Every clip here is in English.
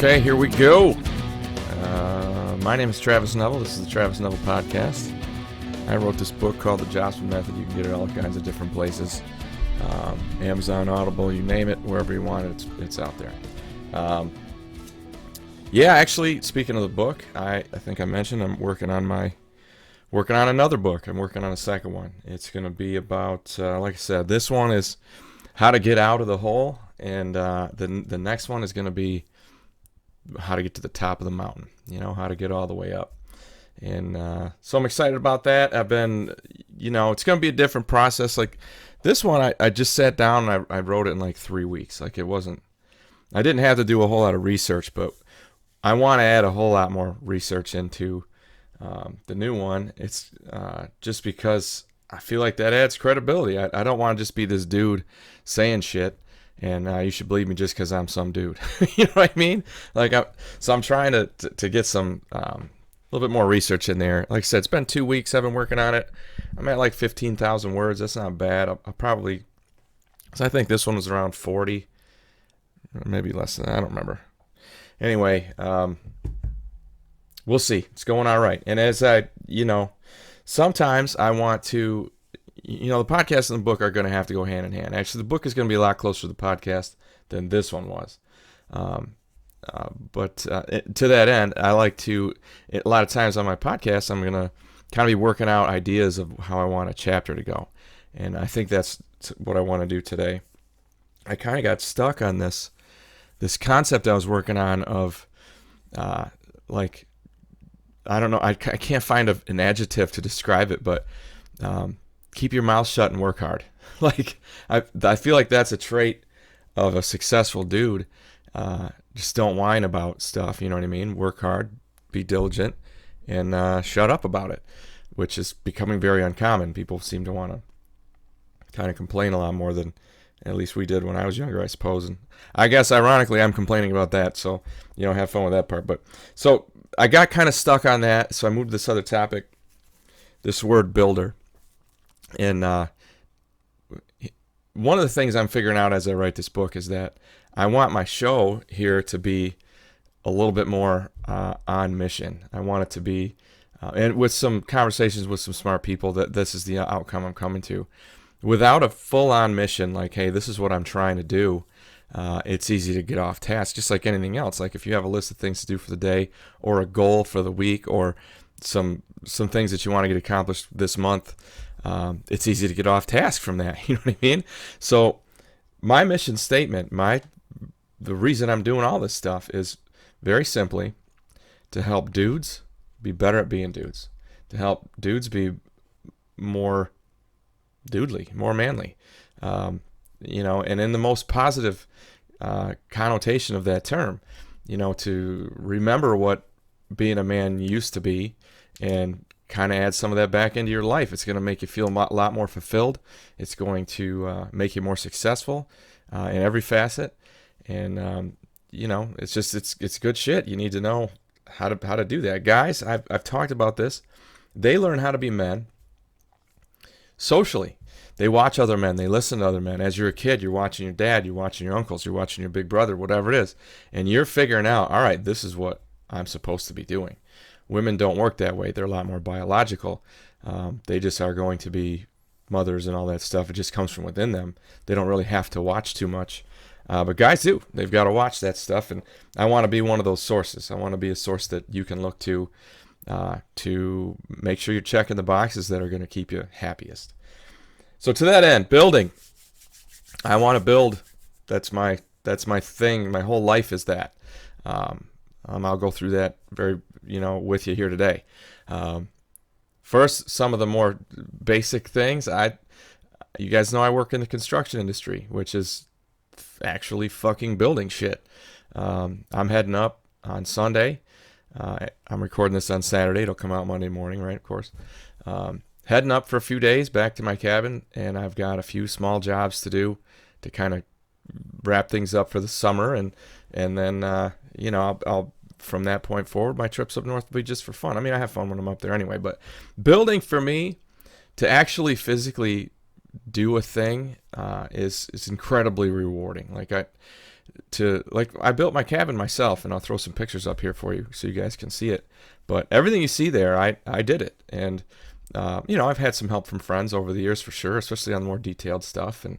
Okay, here we go. My name is Travis Neville. This is the Travis Neville Podcast. I wrote this book called The Jossman Method. You can get it all kinds of different places. Amazon, Audible, you name it, wherever you want it, it's out there. Actually, speaking of the book, I think I mentioned I'm working on another book. I'm working on a second one. It's going to be about, like I said, this one is how to get out of the hole, and the next one is going to be how to get to the top of the mountain, how to get all the way up. And so I'm excited about that. I've been, it's going to be a different process. Like this one, I just sat down and I wrote it in like 3 weeks. Like I didn't have to do a whole lot of research, but I want to add a whole lot more research into the new one. It's just because I feel like that adds credibility. I don't want to just be this dude saying shit. And you should believe me just because I'm some dude. You know what I mean? So I'm trying to get some a little bit more research in there. Like I said, it's been 2 weeks I've been working on it. I'm at like 15,000 words. That's not bad. I'll probably, so I think this one was around 40, or maybe less than that. I don't remember. Anyway, we'll see. It's going all right. And as sometimes I want to, the podcast and the book are going to have to go hand in hand. Actually, the book is going to be a lot closer to the podcast than this one was. But to that end, I like to, a lot of times on my podcast, I'm going to kind of be working out ideas of how I want a chapter to go. And I think that's what I want to do today. I kind of got stuck on this concept I was working on of, I don't know, I can't find an adjective to describe it, but keep your mouth shut and work hard. I feel like that's a trait of a successful dude. Just don't whine about stuff, you know what I mean? Work hard, be diligent, and shut up about it, which is becoming very uncommon. People seem to want to kind of complain a lot more than at least we did when I was younger, I suppose. And I guess, ironically, I'm complaining about that, so, have fun with that part. But so I got kind of stuck on that, so I moved to this other topic, this word builder. And one of the things I'm figuring out as I write this book is that I want my show here to be a little bit more on mission. I want it to be, and with some conversations with some smart people, that this is the outcome I'm coming to. Without a full-on mission, like, hey, this is what I'm trying to do, it's easy to get off task, just like anything else. Like if you have a list of things to do for the day, or a goal for the week, or some things that you want to get accomplished this month, it's easy to get off task from that. You know what I mean? So my mission statement, the reason I'm doing all this stuff is very simply to help dudes be better at being dudes, to help dudes be more doodly, more manly, and in the most positive connotation of that term, to remember what being a man used to be and kind of add some of that back into your life. It's going to make you feel a lot more fulfilled. It's going to make you more successful in every facet. And, it's good shit. You need to know how to do that. Guys, I've talked about this. They learn how to be men socially. They watch other men. They listen to other men. As you're a kid, you're watching your dad, you're watching your uncles, you're watching your big brother, whatever it is. And you're figuring out, all right, this is what I'm supposed to be doing. Women don't work that way. They're a lot more biological. They just are going to be mothers and all that stuff. It just comes from within them. They don't really have to watch too much. But guys do. They've got to watch that stuff. And I want to be one of those sources. I want to be a source that you can look to make sure you're checking the boxes that are going to keep you happiest. So to that end, building. I want to build. That's my thing. My whole life is that. I'll go through that with you here today. First, some of the more basic things. You guys know I work in the construction industry, which is actually fucking building shit. I'm heading up on Sunday. I'm recording this on Saturday. It'll come out Monday morning, right? Of course. Heading up for a few days back to my cabin, and I've got a few small jobs to do to kind of wrap things up for the summer, and then I'll from that point forward, my trips up north will be just for fun. I mean, I have fun when I'm up there anyway, but building for me, to actually physically do a thing is incredibly rewarding. Like like, I built my cabin myself, and I'll throw some pictures up here for you so you guys can see it. But everything you see there, I did it. And I've had some help from friends over the years for sure, especially on the more detailed stuff. And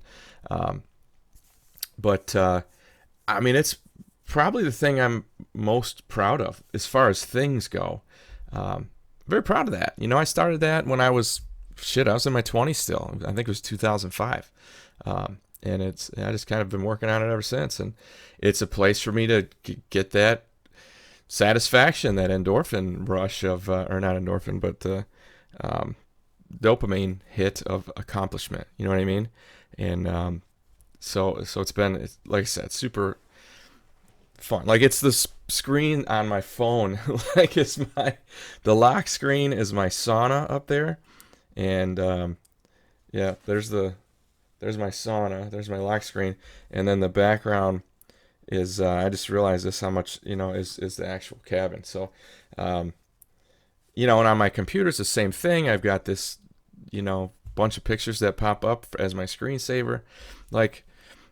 but I mean, it's probably the thing I'm most proud of as far as things go. Very proud of that. I started that when I was in my 20s still. I think it was 2005. And I just kind of been working on it ever since. And it's a place for me to get that satisfaction, that endorphin rush of, or not endorphin, but dopamine hit of accomplishment. You know what I mean? And so it's been, like I said, super fun. Like, it's the screen on my phone. Like, the lock screen is my sauna up there. And yeah, there's my sauna, there's my lock screen, and then the background is I just realized this, how much is the actual cabin. So and on my computer it's the same thing. I've got this bunch of pictures that pop up as my screensaver. Like,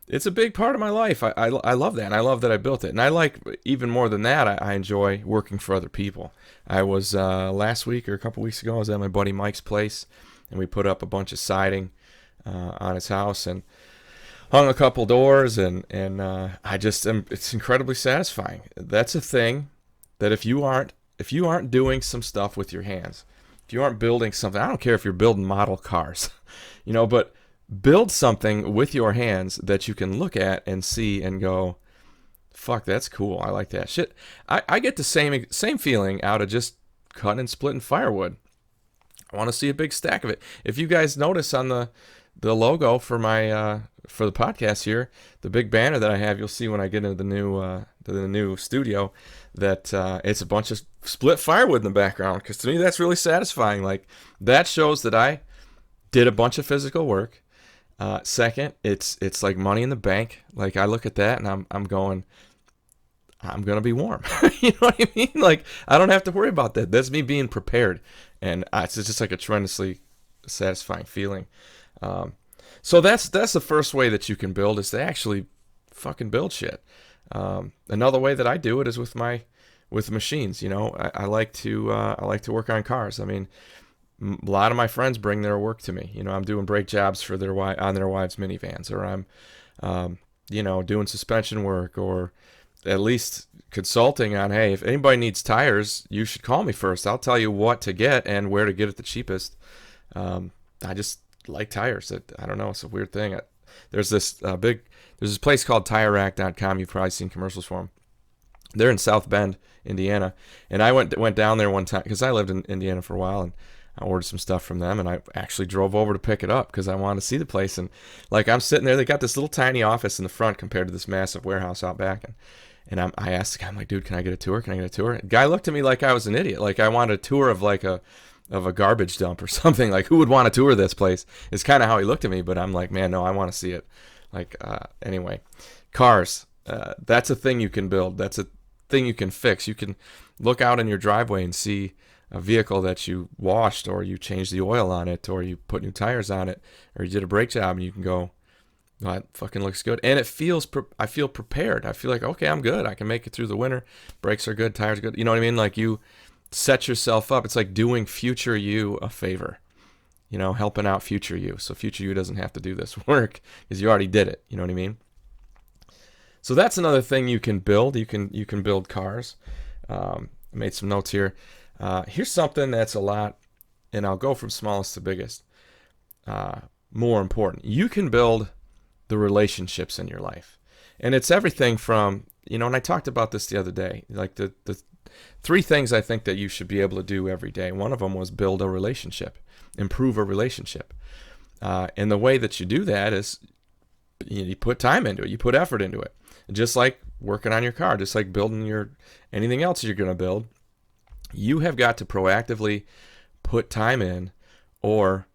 it's a big part of my life. I love that, and I love that I built it. And I like, even more than that, I enjoy working for other people. I was last week or a couple weeks ago, I was at my buddy Mike's place, and we put up a bunch of siding on his house and hung a couple doors, and I just it's incredibly satisfying. That's a thing that if you aren't doing some stuff with your hands, if you aren't building something, I don't care if you're building model cars, but build something with your hands that you can look at and see and go, fuck, that's cool. I like that shit. I get the same feeling out of just cutting and splitting firewood. I want to see a big stack of it. If you guys notice on the logo for my for the podcast here, the big banner that I have, you'll see when I get into the new studio that it's a bunch of split firewood in the background, because to me that's really satisfying. Like, that shows that I did a bunch of physical work. Second, it's like money in the bank. Like, I look at that and I'm going, I'm gonna be warm. You know what I mean? Like, I don't have to worry about that. That's me being prepared, and it's just like a tremendously satisfying feeling. So that's the first way that you can build, is to actually fucking build shit. Another way that I do it is with machines. I like to work on cars. I mean, a lot of my friends bring their work to me. I'm doing brake jobs for on their wives' minivans, or I'm doing suspension work, or at least consulting on, hey, if anybody needs tires, you should call me first. I'll tell you what to get and where to get it the cheapest. I just like tires. I don't know, it's a weird thing. There's this place called TireRack.com. You've probably seen commercials for them. They're in South Bend, Indiana, and I went down there one time because I lived in Indiana for a while, and I ordered some stuff from them, and I actually drove over to pick it up because I wanted to see the place. And like, I'm sitting there, they got this little tiny office in the front compared to this massive warehouse out back, and I asked the guy, I'm like, dude, can I get a tour? The guy looked at me like I was an idiot, like I wanted a tour of a garbage dump or something. Like, who would want to tour this place? It's kind of how he looked at me, but I'm like, man, no, I want to see it. Like, anyway, cars, that's a thing you can build. That's a thing you can fix. You can look out in your driveway and see a vehicle that you washed, or you changed the oil on it, or you put new tires on it, or you did a brake job, and you can go, oh, that fucking looks good. And I feel prepared. I feel like, okay, I'm good. I can make it through the winter. Brakes are good, tires are good. You know what I mean? Like, you set yourself up. It's like doing future you a favor, helping out future you. So future you doesn't have to do this work because you already did it. You know what I mean? So that's another thing you can build. You can build cars. I made some notes here. Here's something that's a lot, and I'll go from smallest to biggest. More important, you can build the relationships in your life, and it's everything from, and I talked about this the other day, like the 3 things I think that you should be able to do every day. One of them was build a relationship, improve a relationship, and the way that you do that is you put time into it, you put effort into it, just like working on your car, just like building anything else you're going to build. You have got to proactively put time in, or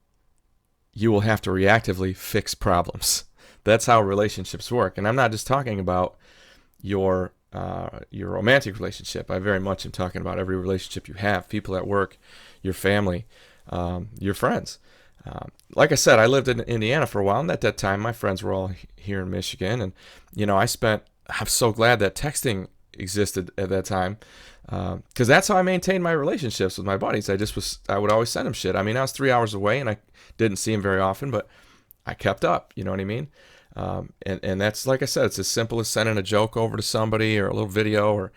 you will have to reactively fix problems. That's how relationships work. And I'm not just talking about your romantic relationship. I very much am talking about every relationship you have, people at work, your family, your friends. Like I said, I lived in Indiana for a while, and at that time my friends were all here in Michigan, and I spent I'm so glad that texting existed at that time, because that's how I maintained my relationships with my buddies. I would always send them shit. I mean, I was 3 hours away and I didn't see them very often, but I kept up. You know what I mean? And that's, like I said, it's as simple as sending a joke over to somebody or a little video, or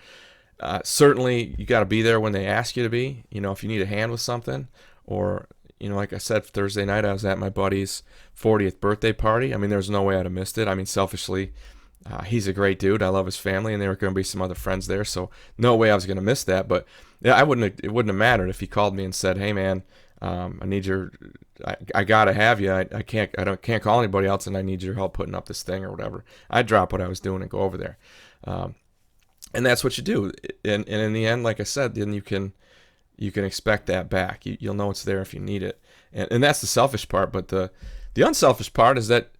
certainly you got to be there when they ask you to be. You know, if you need a hand with something, or like I said, Thursday night I was at my buddy's 40th birthday party. I mean, there's no way I'd have missed it. I mean, selfishly, he's a great dude. I love his family, and there were going to be some other friends there, so no way I was going to miss that. But yeah, it wouldn't have mattered if he called me and said, "Hey, man, I need I gotta have you. I can't call anybody else, and I need your help putting up this thing or whatever." I'd drop what I was doing and go over there, and that's what you do. And in the end, like I said, then you can expect that back. You'll know it's there if you need it, and that's the selfish part. But the unselfish part is that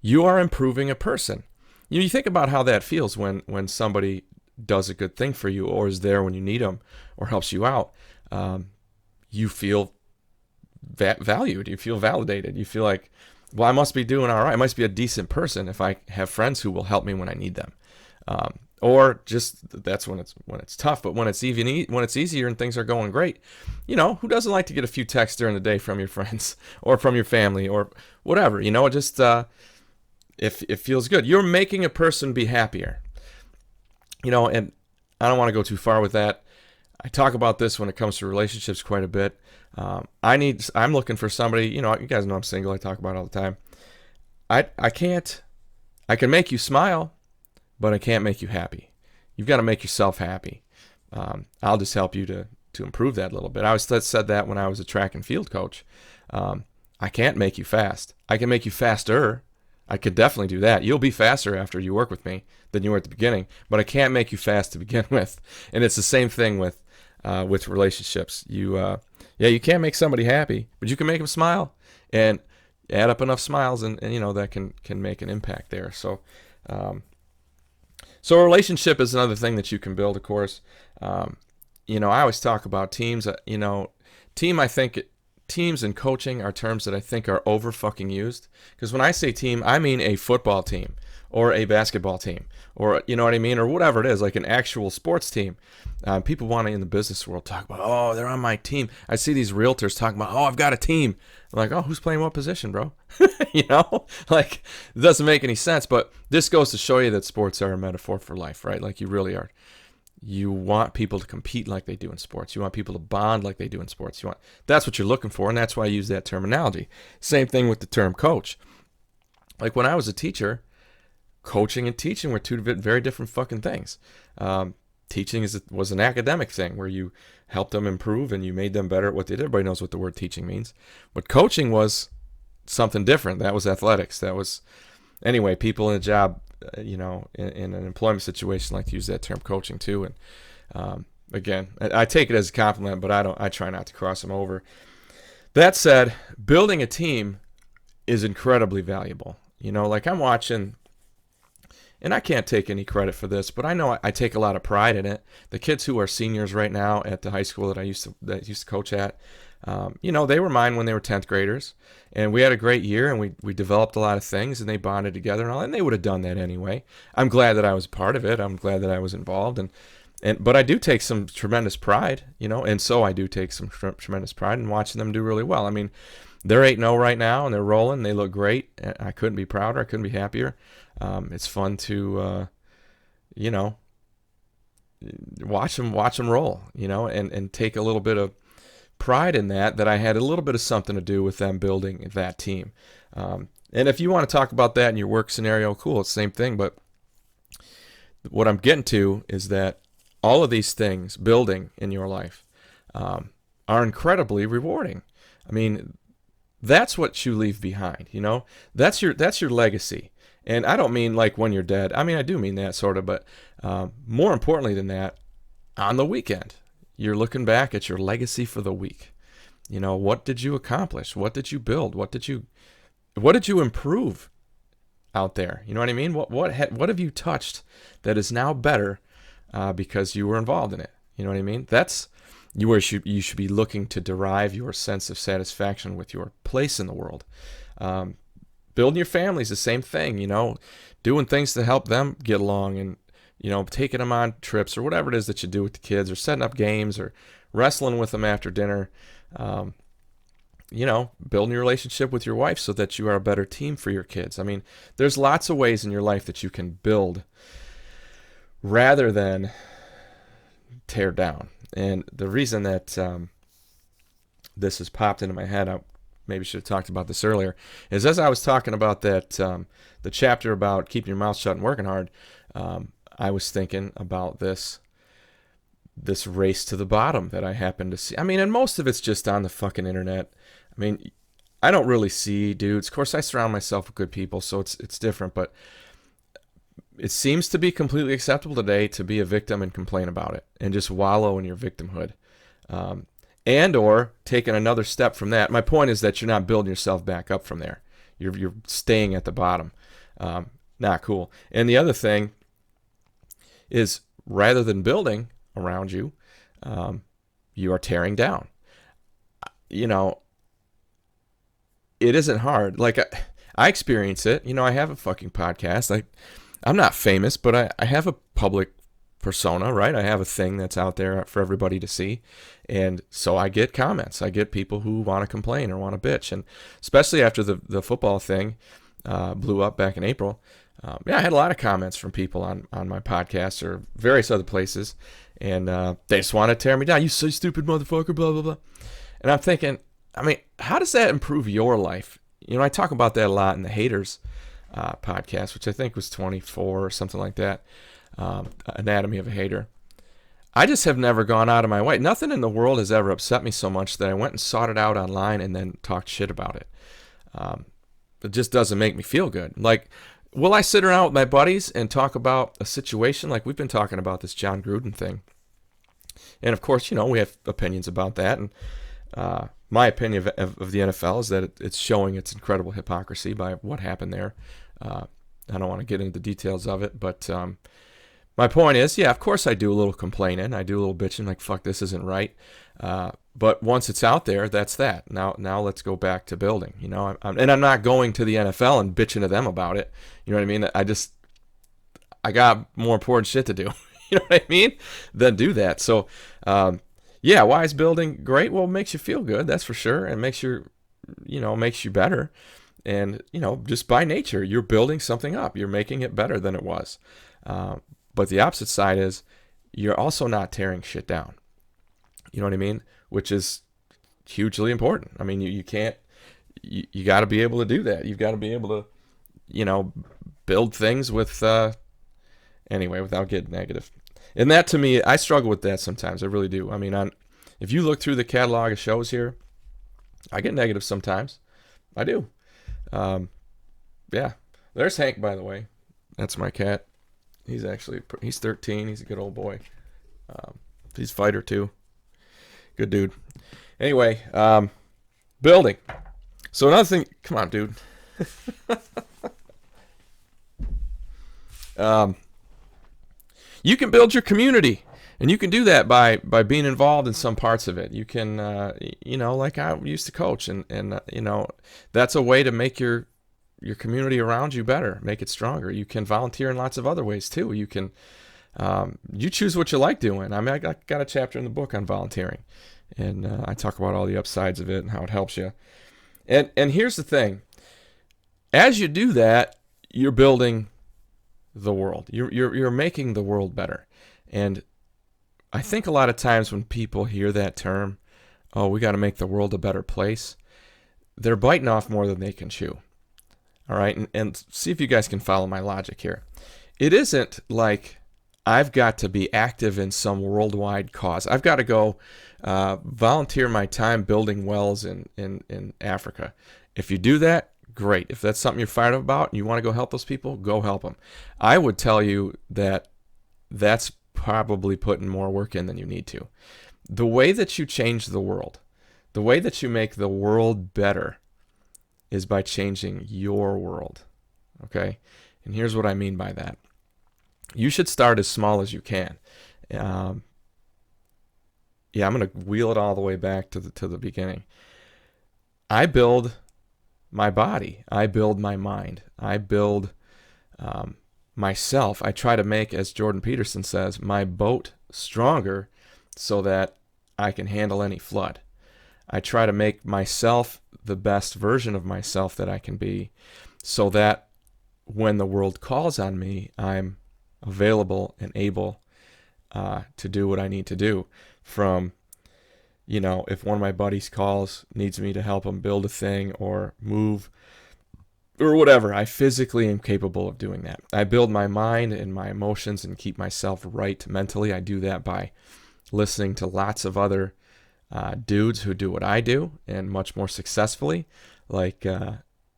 you are improving a person. You think about how that feels when somebody does a good thing for you, or is there when you need them, or helps you out. You feel valued. You feel validated. You feel like, well, I must be doing all right. I must be a decent person if I have friends who will help me when I need them. Or just that's when it's tough. But when it's easier and things are going great, who doesn't like to get a few texts during the day from your friends or from your family or whatever? Just if it feels good, you're making a person be happier. And I don't want to go too far with that. I talk about this when it comes to relationships quite a bit. I'm looking for somebody. You guys know I'm single. I talk about it all the time. I can make you smile, but I can't make you happy. You've got to make yourself happy. I'll just help you to improve that a little bit. I always said that when I was a track and field coach. I can't make you fast. I can make you faster. I could definitely do that. You'll be faster after you work with me than you were at the beginning, but I can't make you fast to begin with. And it's the same thing with relationships. You can't make somebody happy, but you can make them smile, and add up enough smiles, and that can make an impact there. So a relationship is another thing that you can build, of course. I always talk about teams. Teams and coaching are terms that I think are over fucking used. Because when I say team, I mean a football team or a basketball team, or you know what I mean, or whatever it is, like an actual sports team. People want to, in the business world, talk about, oh, they're on my team. I see these realtors talking about, oh, I've got a team. I'm like, oh, who's playing what position, bro? Like, it doesn't make any sense. But this goes to show you that sports are a metaphor for life, right? Like, you really are. You want people to compete like they do in sports. You want people to bond like they do in sports. That's what you're looking for, and that's why I use that terminology. Same thing with the term coach. Like, when I was a teacher, coaching and teaching were two very different fucking things. Teaching was an academic thing where you helped them improve and you made them better at what they did. Everybody knows what the word teaching means. But coaching was something different. That was athletics. Anyway, people in a job, in an employment situation, like to use that term coaching too. And again, I take it as a compliment, but I try not to cross them over. That said, building a team is incredibly valuable. Like, I'm watching, and I can't take any credit for this, but I know I take a lot of pride in it. The kids who are seniors right now at the high school that I used to coach at, they were mine when they were 10th graders, and we had a great year, and we developed a lot of things, and they bonded together and all, and they would have done that anyway. I'm glad that I was part of it. I'm glad that I was involved, but I do take some tremendous pride, and so I do take some tremendous pride in watching them do really well. I mean, they're 8-0 right now, and they're rolling. They look great. I couldn't be prouder. I couldn't be happier. It's fun to, watch them roll, and take a little bit of pride in that I had a little bit of something to do with them building that team. And if you want to talk about that in your work scenario, cool, it's the same thing. But what I'm getting to is that all of these things building in your life are incredibly rewarding. I mean, that's what you leave behind, that's your legacy. And I don't mean like when you're dead. I mean, I do mean that sort of, but more importantly than that, on the weekend, you're looking back at your legacy for the week. What did you accomplish? What did you build? What did you improve out there? You know what I mean? What have you touched that is now better because you were involved in it? You know what I mean? That's you should be looking to derive your sense of satisfaction with your place in the world. Building your family's the same thing, doing things to help them get along, and taking them on trips or whatever it is that you do with the kids, or setting up games, or wrestling with them after dinner. Building your relationship with your wife so that you are a better team for your kids. I mean, there's lots of ways in your life that you can build rather than tear down. And the reason that this has popped into my head, I maybe should have talked about this earlier, is as I was talking about that, the chapter about keeping your mouth shut and working hard, I was thinking about this race to the bottom that I happen to see. I mean, and most of it's just on the fucking internet. I mean, I don't really see dudes. Of course, I surround myself with good people, so it's different. But it seems to be completely acceptable today to be a victim and complain about it and just wallow in your victimhood, and or taking another step from that. My point is that you're not building yourself back up from there. You're staying at the bottom. Not cool. And the other thing is, rather than building around you, you are tearing down. It isn't hard. Like, I experience it. I have a fucking podcast. I'm not famous, but I have a public persona, right? I have a thing that's out there for everybody to see. And so I get comments. I get people who want to complain or want to bitch. And especially after the football thing blew up back in April, I had a lot of comments from people on my podcast or various other places. And they just want to tear me down. You so stupid motherfucker, blah, blah, blah. And I'm thinking, I mean, how does that improve your life? I talk about that a lot in the Haters podcast, which I think was 24 or something like that. Anatomy of a Hater. I just have never gone out of my way. Nothing in the world has ever upset me so much that I went and sought it out online and then talked shit about it. It just doesn't make me feel good. Like, will I sit around with my buddies and talk about a situation like we've been talking about this John Gruden thing? And of course, we have opinions about that. And my opinion of the NFL is that it's showing its incredible hypocrisy by what happened there. I don't want to get into the details of it, but my point is, of course I do a little complaining. I do a little bitching, like, fuck, this isn't right. But once it's out there, that's that. Now let's go back to building. And I'm not going to the NFL and bitching to them about it. You know what I mean? I got more important shit to do. You know what I mean? Than do that. So, why is building great? Well, it makes you feel good, that's for sure, and makes you better. And, just by nature, you're building something up. You're making it better than it was. But the opposite side is you're also not tearing shit down. You know what I mean? Which is hugely important. I mean, you can't, you got to be able to do that. You've got to be able to, build things with, anyway, without getting negative. And that, to me, I struggle with that sometimes. I really do. I mean, if you look through the catalog of shows here, I get negative sometimes. I do. There's Hank, by the way. That's my cat. He's 13. He's a good old boy. He's a fighter too. Good dude. Anyway, building. So another thing, come on, dude. You can build your community, and you can do that by being involved in some parts of it. You can, like I used to coach, and that's a way to make your community around you better, make it stronger. You can volunteer in lots of other ways too. You can, you choose what you like doing. I mean, I got a chapter in the book on volunteering, and I talk about all the upsides of it and how it helps you. And here's the thing: as you do that, you're building the world. You're making the world better. And I think a lot of times when people hear that term, oh, we got to make the world a better place, they're biting off more than they can chew. All right, and see if you guys can follow my logic here. It isn't like I've got to be active in some worldwide cause. I've got to go volunteer my time building wells in Africa. If you do that, great. If that's something you're fired up about and you want to go help those people, go help them. I would tell you that that's probably putting more work in than you need to. The way that you change the world, the way that you make the world better, is by changing your world. Okay? And here's what I mean by that. You should start as small as you can. I'm going to wheel it all the way back to the beginning. I build my body. I build my mind. I build myself. I try to make, as Jordan Peterson says, my boat stronger so that I can handle any flood. I try to make myself the best version of myself that I can be so that when the world calls on me, I'm available and able to do what I need to do. From, if one of my buddies needs me to help him build a thing or move or whatever, I physically am capable of doing that. I build my mind and my emotions and keep myself right mentally. I do that by listening to lots of other dudes who do what I do and much more successfully, like,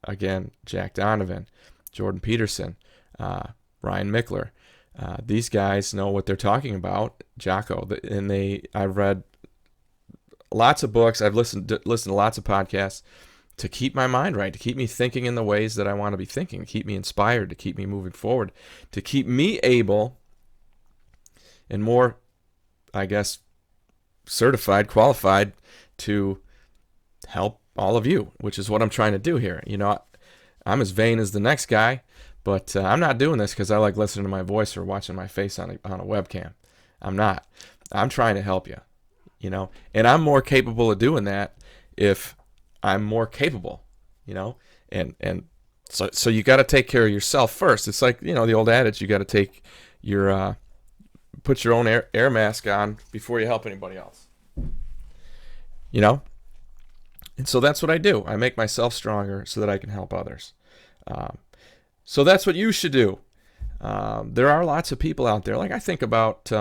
again, Jack Donovan, Jordan Peterson, Ryan Mickler. These guys know what they're talking about, Jocko, and I've read lots of books. I've listened to lots of podcasts to keep my mind right, to keep me thinking in the ways that I want to be thinking, to keep me inspired, to keep me moving forward, to keep me able and more, I guess, certified, qualified to help all of you, which is what I'm trying to do here. I'm as vain as the next guy, but I'm not doing this because I like listening to my voice or watching my face on a webcam. I'm not. I'm trying to help you, and I'm more capable of doing that if I'm more capable, and so you got to take care of yourself first. It's like, the old adage, you got to take your, put your own air mask on before you help anybody else, and so that's what I do. I make myself stronger so that I can help others. So that's what you should do. There are lots of people out there. Like, I think about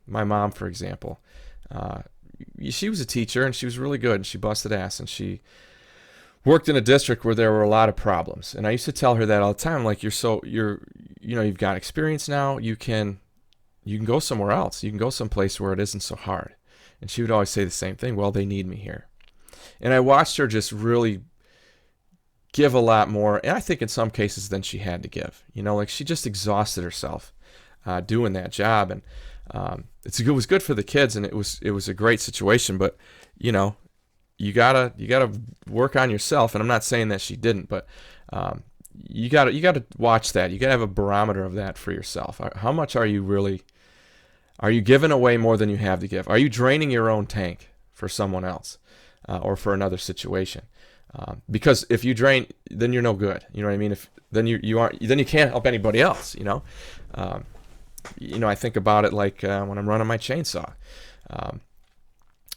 my mom, for example. She was a teacher and she was really good and she busted ass and she worked in a district where there were a lot of problems. And I used to tell her that all the time, like, you've got experience now. You can go somewhere else. You can go someplace where it isn't so hard. And she would always say the same thing. Well, they need me here. And I watched her just really give a lot more, and I think in some cases than she had to give. Like, she just exhausted herself doing that job, and it was good for the kids, and it was a great situation. But you gotta work on yourself, and I'm not saying that she didn't, but you gotta watch that. You gotta have a barometer of that for yourself. How much are you giving away more than you have to give? Are you draining your own tank for someone else or for another situation? Because if you drain, then you're no good. You know what I mean? Then you can't help anybody else. I think about it like when I'm running my chainsaw.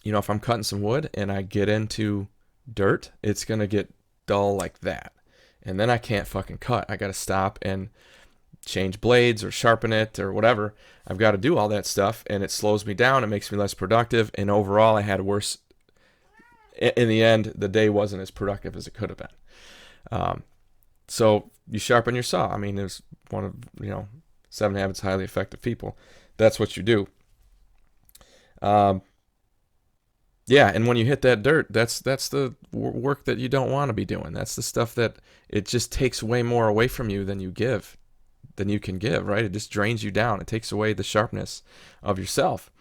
If I'm cutting some wood and I get into dirt, it's gonna get dull like that, and then I can't fucking cut. I gotta stop and change blades or sharpen it or whatever. I've got to do all that stuff, and it slows me down. It makes me less productive, and overall, I had worse. In the end, the day wasn't as productive as it could have been. So you sharpen your saw. I mean, there's one of 7 Habits of Highly Effective People. That's what you do. And when you hit that dirt, that's the work that you don't want to be doing. That's the stuff that it just takes way more away from you than you can give, right? It just drains you down. It takes away the sharpness of yourself.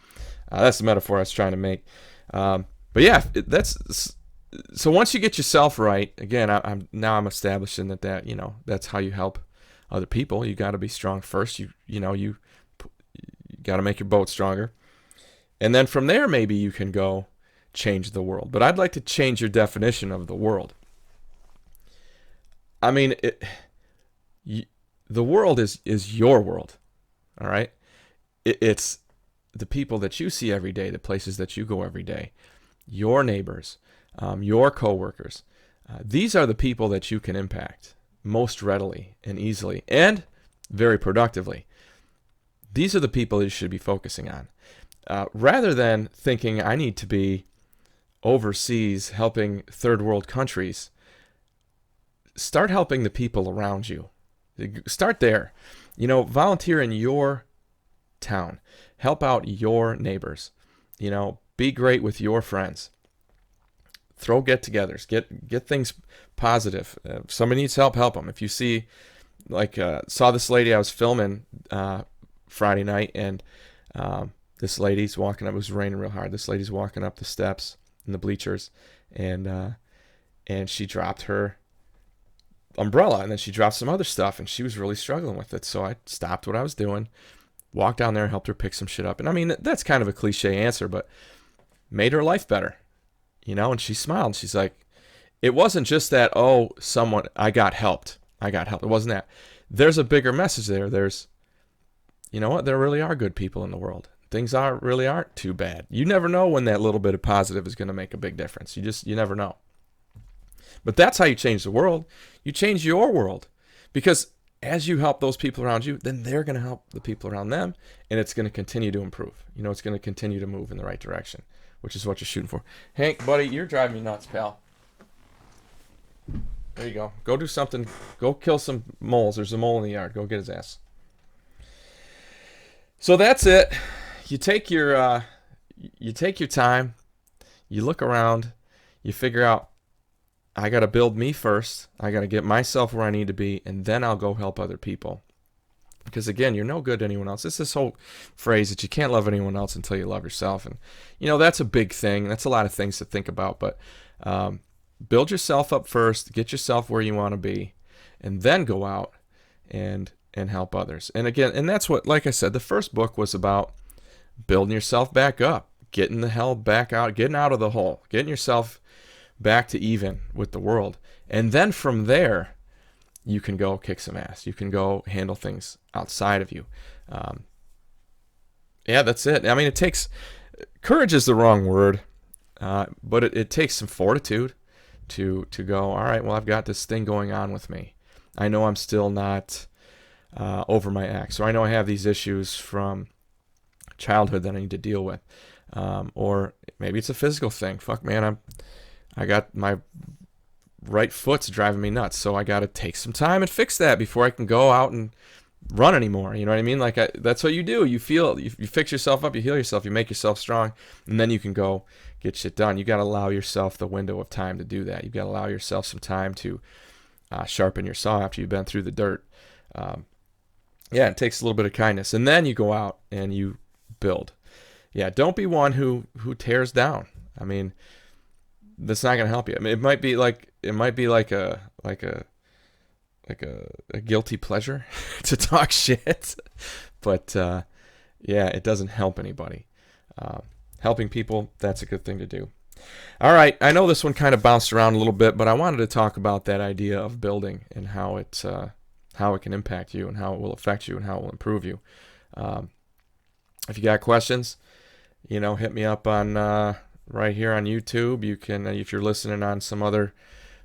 That's the metaphor I was trying to make. But yeah, so once you get yourself right, again, I'm establishing that that's how you help other people. You got to be strong first. You got to make your boat stronger, and then from there maybe you can go change the world. But I'd like to change your definition of the world. I mean, the world is your world, all right? It's the people that you see every day, the places that you go every day. Your neighbors, your coworkers. These are the people that you can impact most readily and easily and very productively. These are the people that you should be focusing on. Rather than thinking I need to be overseas helping third world countries, start helping the people around you. Start there. Volunteer in your town. Help out your neighbors. Be great with your friends. Throw get-togethers. Get things positive. If somebody needs help them. If you see, saw this lady I was filming Friday night, and this lady's walking up. It was raining real hard. This lady's walking up the steps in the bleachers, and she dropped her umbrella, and then she dropped some other stuff, and she was really struggling with it. So I stopped what I was doing, walked down there and helped her pick some shit up. And I mean, that's kind of a cliche answer, but made her life better, and she smiled. She's like, it wasn't just that, oh, I got helped. It wasn't that. There's a bigger message there. There's, you know what? There really are good people in the world. Things really aren't too bad. You never know when that little bit of positive is going to make a big difference. You never know. But that's how you change the world. You change your world. Because as you help those people around you, then they're going to help the people around them, and it's going to continue to improve. It's going to continue to move in the right direction, which is what you're shooting for. Hank, buddy, you're driving me nuts, pal. There you go. Go do something. Go kill some moles. There's a mole in the yard. Go get his ass. So that's it. You take your time. You look around. You figure out, I got to build me first. I got to get myself where I need to be, and then I'll go help other people. Because again, you're no good to anyone else. It's this whole phrase that you can't love anyone else until you love yourself. And, that's a big thing. That's a lot of things to think about. But build yourself up first. Get yourself where you want to be. And then go out and help others. And again, and that's what, like I said, the first book was about building yourself back up. Getting the hell back out. Getting out of the hole. Getting yourself back to even with the world. And then from there, you can go kick some ass. You can go handle things outside of you. That's it. I mean, it takes, courage is the wrong word, but it takes some fortitude to go, all right, well, I've got this thing going on with me. I know I'm still not over my act. So I know I have these issues from childhood that I need to deal with. Or maybe it's a physical thing. Fuck, man, I got my right foot's driving me nuts, so I got to take some time and fix that before I can go out and run anymore. You know what I mean? Like that's what you do. You fix yourself up, you heal yourself, you make yourself strong, and then you can go get shit done. You got to allow yourself the window of time to do that. You got to allow yourself some time to sharpen your saw after you've been through the dirt. It takes a little bit of kindness, and then you go out and you build. Don't be one who tears down. I mean, that's not going to help you. I mean, it might be like a guilty pleasure to talk shit, but it doesn't help anybody. Helping people, that's a good thing to do. All right, I know this one kind of bounced around a little bit, but I wanted to talk about that idea of building and how it can impact you and how it will affect you and how it will improve you. If you got questions, hit me up on right here on YouTube. You can, if you're listening on some other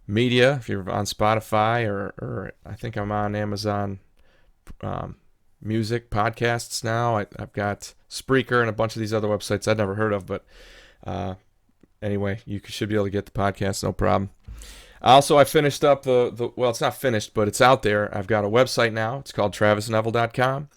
media, if you're on Spotify or I think I'm on Amazon Music podcasts now. I've got Spreaker and a bunch of these other websites I'd never heard of, but anyway, you should be able to get the podcast, no problem. Also, I finished up well, it's not finished, but it's out there. I've got a website now. It's called travisneville.com.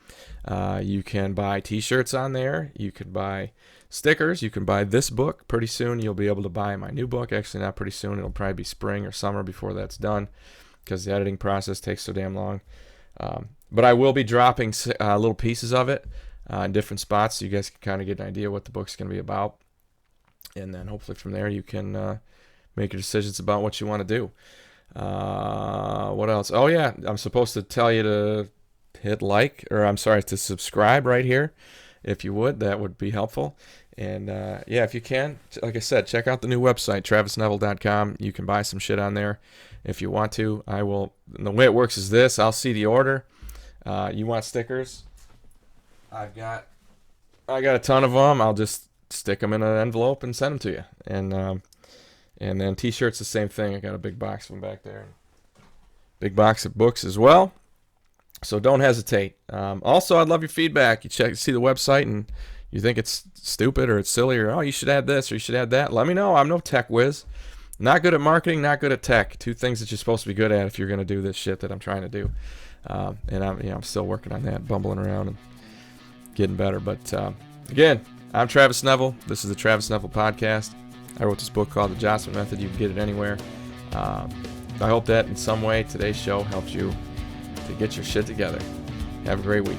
You can buy t-shirts on there. You can buy stickers. You can buy this book. Pretty soon you'll be able to buy my new book. Actually, not pretty soon. It'll probably be spring or summer before that's done because the editing process takes so damn long. But I will be dropping little pieces of it in different spots so you guys can kind of get an idea what the book's going to be about. And then hopefully from there you can make your decisions about what you want to do. What else? Oh, yeah. I'm supposed to tell you to hit to subscribe right here. If you would, that would be helpful. And if you can, like I said, check out the new website, travisneville.com. You can buy some shit on there if you want to. I will. And the way it works is this: I'll see the order. You want stickers? I got a ton of them. I'll just stick them in an envelope and send them to you. And then t-shirts, the same thing. I got a big box of them back there. Big box of books as well. So don't hesitate. Also, I'd love your feedback. You see the website and you think it's stupid or it's silly or, oh, you should add this or you should add that. Let me know. I'm no tech whiz. Not good at marketing, not good at tech. Two things that you're supposed to be good at if you're going to do this shit that I'm trying to do. And I'm still working on that, bumbling around and getting better. But again, I'm Travis Neville. This is the Travis Neville Podcast. I wrote this book called The Jossman Method. You can get it anywhere. I hope that in some way today's show helps you to get your shit together. Have a great week.